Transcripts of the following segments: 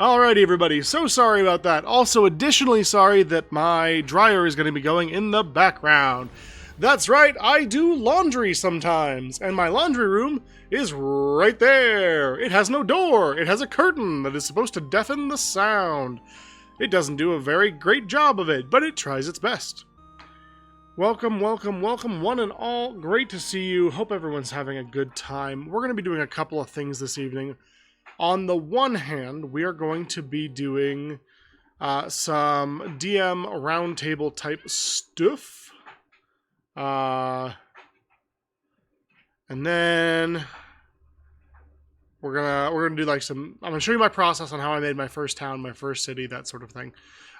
Alrighty, everybody. So sorry about that. Also, additionally sorry that my dryer is going to be going in the background. That's right, I do laundry sometimes, and my laundry room is right there. It has no door. It has a curtain that is supposed to deafen the sound. It doesn't do a very great job of it, but it tries its best. Welcome, welcome, welcome, one and all. Great to see you. Hope everyone's having a good time. We're going to be doing a couple of things this evening. On the one hand, we are going to be doing some DM roundtable type stuff. And then we're gonna do like some. I'm gonna show you my process on how I made my first town, my first city, that sort of thing.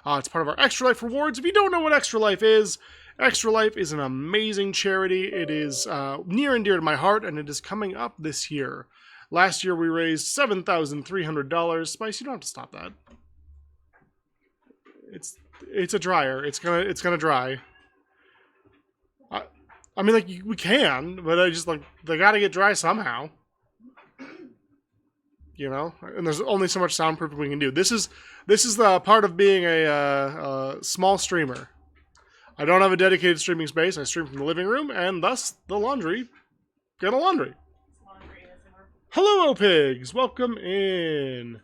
It's part of our Extra Life rewards. If you don't know what Extra Life is an amazing charity. It is near and dear to my heart, and it is coming up this year. Last year we raised $7,300. Spice, you don't have to stop that. It's a dryer. It's gonna dry. I mean, like, we can, but I just, like, they gotta get dry somehow. You know? And there's only so much soundproofing we can do. This is the part of being a small streamer. I don't have a dedicated streaming space. I stream from the living room, and thus the laundry. Get a laundry. Hello, pigs. Welcome in.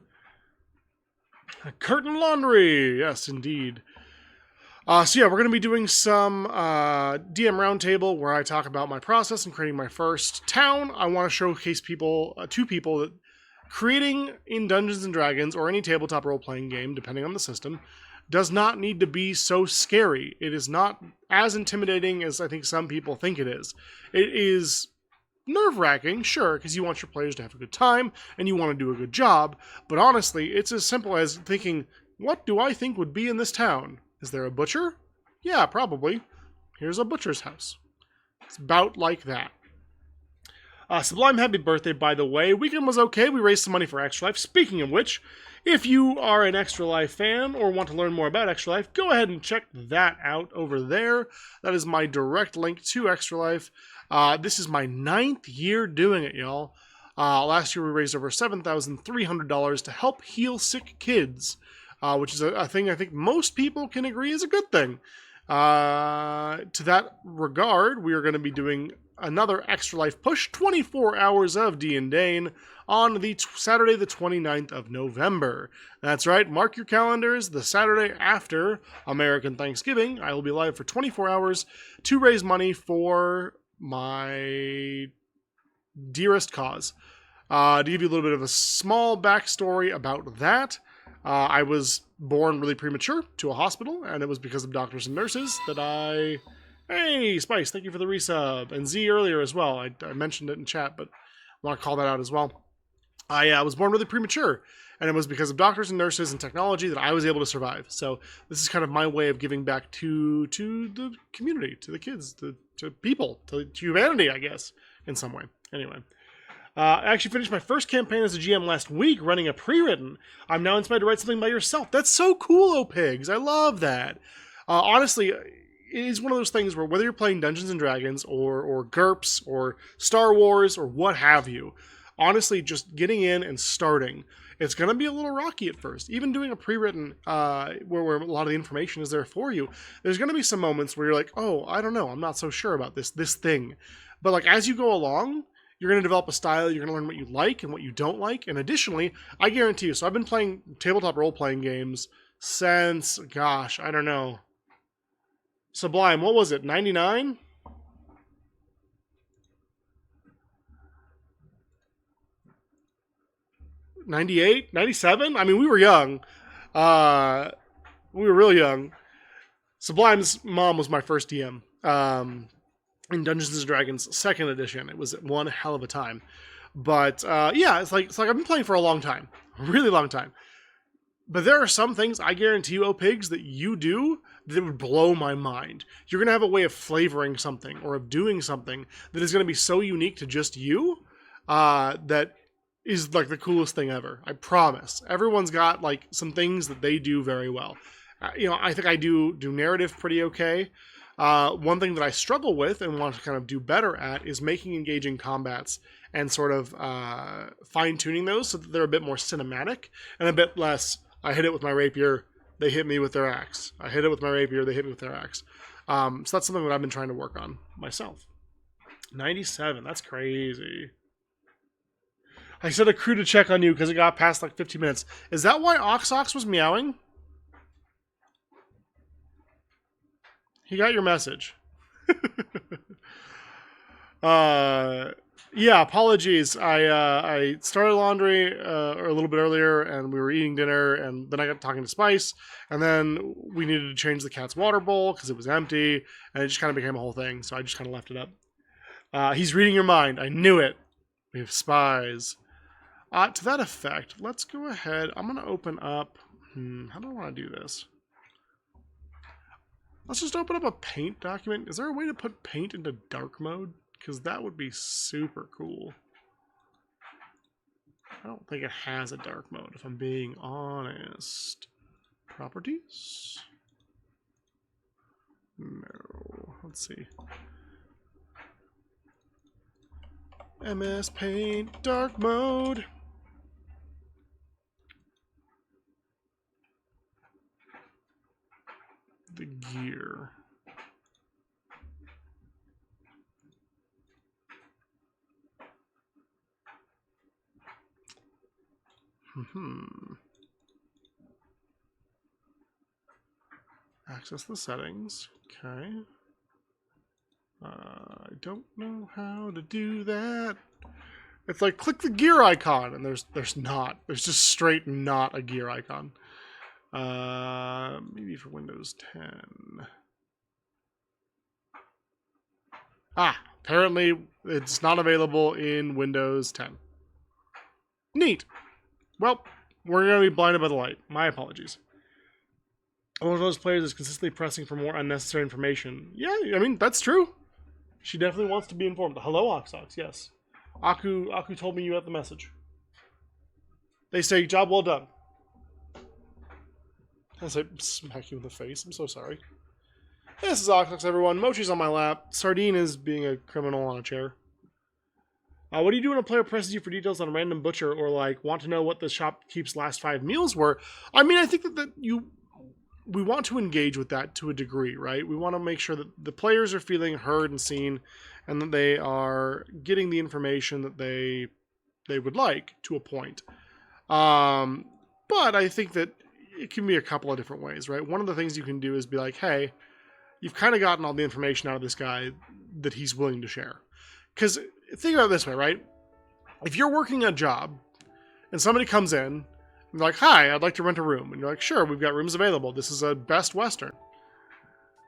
Curtain laundry. Yes, indeed. So yeah, we're going to be doing some DM roundtable where I talk about my process in creating my first town. I want to showcase two people that creating in Dungeons & Dragons or any tabletop role-playing game, depending on the system, does not need to be so scary. It is not as intimidating as I think some people think it is. It is nerve-wracking, sure, because you want your players to have a good time and you want to do a good job, but honestly, it's as simple as thinking, what do I think would be in this town? Is there a butcher? Yeah, probably. Here's a butcher's house. It's about like that. Sublime, happy birthday, by the way. Weekend was okay. We raised some money for Extra Life. Speaking of which, if you are an Extra Life fan or want to learn more about Extra Life, go ahead and check that out over there. That is my direct link to Extra Life. This is my 9th year doing it, y'all. Last year we raised over $7,300 to help heal sick kids, which is a thing I think most people can agree is a good thing. To that regard, we are going to be doing another Extra Life push, 24 hours of D&Dane on the Saturday the 29th of November. That's right, mark your calendars, the Saturday after American Thanksgiving, I will be live for 24 hours to raise money for my dearest cause. To give you a little bit of a small backstory about that, I was born really premature to a hospital, and it was because of doctors and nurses that I... Hey, Spice, thank you for the resub. And Z earlier as well. I mentioned it in chat, but I want to call that out as well. I was born really premature, and it was because of doctors and nurses and technology that I was able to survive. So this is kind of my way of giving back to the community, to the kids, to people, to humanity, I guess, in some way. Anyway. I actually finished my first campaign as a GM last week, running a pre-written. I'm now inspired to write something by yourself. That's so cool, pigs. I love that. Honestly, it is one of those things where whether you're playing Dungeons & Dragons or GURPS or Star Wars or what have you, honestly, just getting in and starting, it's going to be a little rocky at first. Even doing a pre-written where a lot of the information is there for you, there's going to be some moments where you're like, oh, I don't know, I'm not so sure about this thing. But like as you go along, you're going to develop a style, you're going to learn what you like and what you don't like. And additionally, I guarantee you, so I've been playing tabletop role-playing games since, gosh, I don't know. Sublime, what was it, 99? '98? 97? I mean, we were young. We were really young. Sublime's mom was my first DM. In Dungeons & Dragons 2nd edition. It was one hell of a time. But yeah, it's like I've been playing for a long time. A really long time. But there are some things, I guarantee you, pigs, that you do that would blow my mind. You're going to have a way of flavoring something or of doing something that is going to be so unique to just you that is like the coolest thing ever. I promise. Everyone's got like some things that they do very well. I think I do narrative pretty okay. One thing that I struggle with and want to kind of do better at is making engaging combats and sort of fine-tuning those so that they're a bit more cinematic and a bit less, I hit it with my rapier, they hit me with their axe. I hit it with my rapier, they hit me with their axe. So that's something that I've been trying to work on myself. 97, that's crazy. I set a crew to check on you because it got past like 15 minutes. Is that why Ox was meowing? He got your message. Yeah, apologies. I started laundry a little bit earlier, and we were eating dinner, and then I got talking to Spice, and then we needed to change the cat's water bowl because it was empty, and it just kind of became a whole thing, so I just kind of left it up. He's reading your mind. I knew it. We have spies. To that effect, let's go ahead. I'm going to open up... how do I want to do this? Let's just open up a paint document. Is there a way to put paint into dark mode? Because that would be super cool. I don't think it has a dark mode, if I'm being honest. Properties? No. Let's see. MS Paint dark mode. The gear. Access the settings. Okay. I don't know how to do that. It's like click the gear icon, and there's not. There's just straight not a gear icon. Maybe for Windows 10. Apparently it's not available in Windows 10. Neat. Well, we're going to be blinded by the light. My apologies. One of those players is consistently pressing for more unnecessary information. Yeah, I mean, that's true. She definitely wants to be informed. Hello, Oxox, yes. Aku told me you got the message. They say, job well done. As I smack you in the face, I'm so sorry. This is Oxox, everyone. Mochi's on my lap. Sardine is being a criminal on a chair. What do you do when a player presses you for details on a random butcher or, like, want to know what the shopkeep's last 5 meals were? I mean, I think that we want to engage with that to a degree, right? We want to make sure that the players are feeling heard and seen and that they are getting the information that they would like to a point. But I think that it can be a couple of different ways, right? One of the things you can do is be like, hey, you've kind of gotten all the information out of this guy that he's willing to share. Because think about it this way, right? If you're working a job and somebody comes in and they're like, hi, I'd like to rent a room. And you're like, sure, we've got rooms available. This is a Best Western.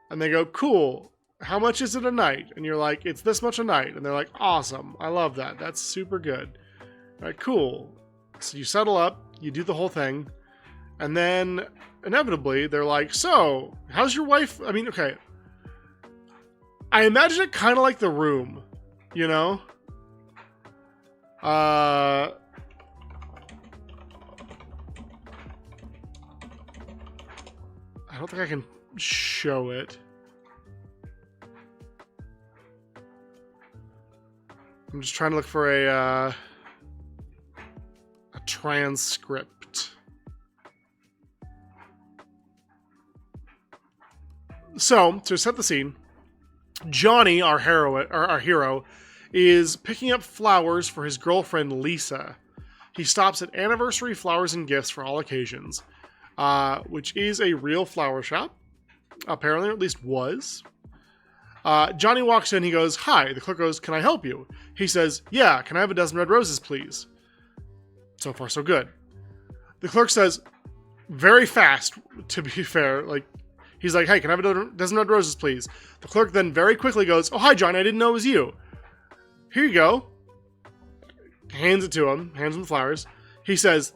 And they go, cool. How much is it a night? And you're like, it's this much a night. And they're like, awesome. I love that. That's super good. All right, cool. So you settle up, you do the whole thing. And then inevitably they're like, so how's your wife? I mean, okay. I imagine it kind of like The Room, you know? I don't think I can show it. I'm just trying to look for a transcript. So, to set the scene, Johnny, our hero, is picking up flowers for his girlfriend, Lisa. He stops at Anniversary Flowers and Gifts for all occasions, which is a real flower shop. Apparently, or at least was. Johnny walks in, he goes, hi. The clerk goes, can I help you? He says, yeah, can I have a dozen red roses, please? So far, so good. The clerk says, very fast, to be fair, like, he's like, hey, can I have a dozen red roses, please? The clerk then very quickly goes, oh, hi, Johnny, I didn't know it was you. Here you go. Hands it to him, hands him the flowers. He says,